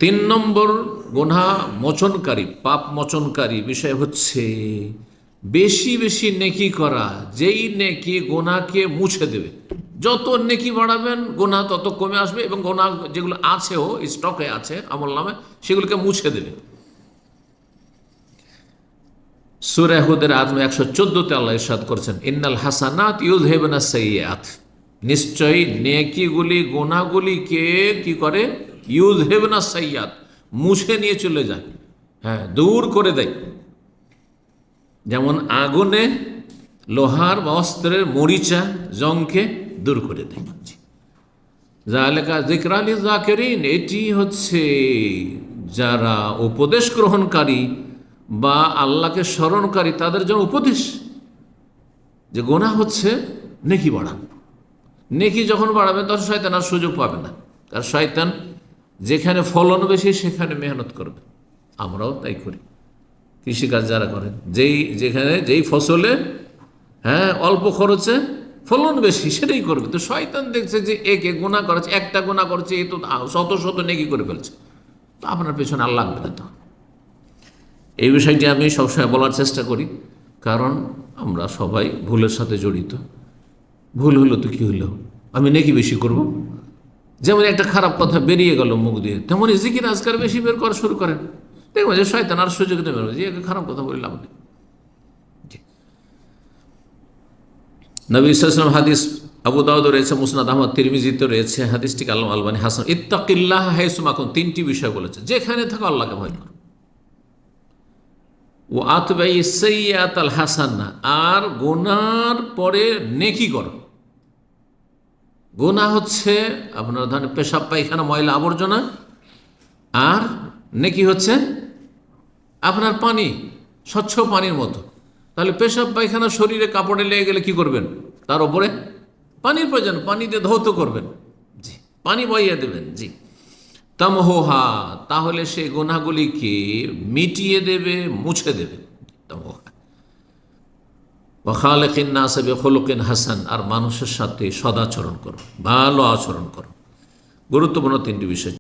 তিন নম্বর গুনাহ মোচনকারী, পাপ মোচনকারী বিষয় হচ্ছে বেশি বেশি নেকি করা, যেই নেকি গুনাহকে মুছে দেবে। যত নেকি বাড়াবেন গুনাহ তত কমে আসবে, এবং গুনাহ যেগুলো আছেও স্টকে আছে আমল নামে সেগুলোকে মুছে দেবে। সূরা হুদের আয়াত 114-তে আল্লাহ ইরশাদ করেছেন, ইন্নাল হাসানাত ইউযহিবুনা সাইয়্যাত, নিশ্চয়ই নেকিগুলি গুনাহগুলিকে কি করে, ইউযহিবুনা সাইয়্যাত, মুছে নিয়ে চলে যায়, হ্যাঁ, দূর করে দেয়। যেমন আগুনে লোহার বা অস্ত্রের মরিচা জংকে দূর করে দেয়। যালিকা যিকরা লিযাকিরিন, এটি হচ্ছে যারা উপদেশ গ্রহণকারী বা আল্লাহকে স্মরণকারী তাদের জন্য উপদেশ, যে গুনাহ হচ্ছে নেকি বাড়ান। নেকি যখন বাড়াবেন তখন শয়তান আর সুযোগ পাবে না, কারণ শয়তান যেখানে ফলন বেশি সেখানে মেহনত করবে। আমরাও তাই করি, কৃষিকাজ যারা করেন, যেই ফসলে অল্প খরচে ফলন বেশি সেটাই করবে। তো শয়তান দেখছে যে একে গুনাহ করেছে, একটা গুনাহ করেছে, এ তো শত শত নেকি করে ফেলছে, তো আপনার পেছনে আর লাগবে না। তো এই বিষয়টি আমি সবসময় বলার চেষ্টা করি, কারণ আমরা সবাই ভুলের সাথে জড়িত। ভুল হলো তো কি হলো, আমি নেকি বেশি করব। যেমন একটা খারাপ কথা বেরিয়ে গেল মুখ দিয়ে, তেমনই জিকির আজকার বেশি বের করা শুরু করেন, দেখবো যে শয়তান আর সুযোগ দেবে যে একে খারাপ কথা বলে লাভ নেই। নবী সাল্লাল্লাহু আলাইহি ওয়াসাল্লাম হাদিস আবু দাউদ রয়েছে, মুসনাদ আহমদ, তিরমিজিতে রয়েছে, হাদিসটি আল্লামা আলবানী হাসান। ইত্তাকিল্লাহ হাইসুমা কুনতা, তিনটি বিষয় বলেছে, যেখানে থাকো আল্লাহকে ভয় করো। ও আতবাই সাইয়্যাত আল হাসানা, আর গুনার পরে নেকি করো। গুনাহ হচ্ছে আপনার ধরেন পেশাব পায়খানা ময়লা আবর্জনা, আর নেকি হচ্ছে আপনার পানি, স্বচ্ছ পানির মতো। তাহলে পেশাব পায়খানা শরীরে কাপড়ে লেগে গেলে কি করবেন, তার উপরে পানির প্রয়োজন, পানি দিয়ে ধৌত করবেন, জি, পানি বইয়ে দেবেন, জি। তামহুহা, তাহলে সেই গুনাহগুলিকে মিটিয়ে দেবে, মুছে দেবে। তামহুহা ওয়া খালিকিন নাস বিখুলুকিন হাসান, আর মানুষের সাথে সদাচরণ করো, ভালো আচরণ করো। গুরুত্বপূর্ণ তিনটি বিষয়।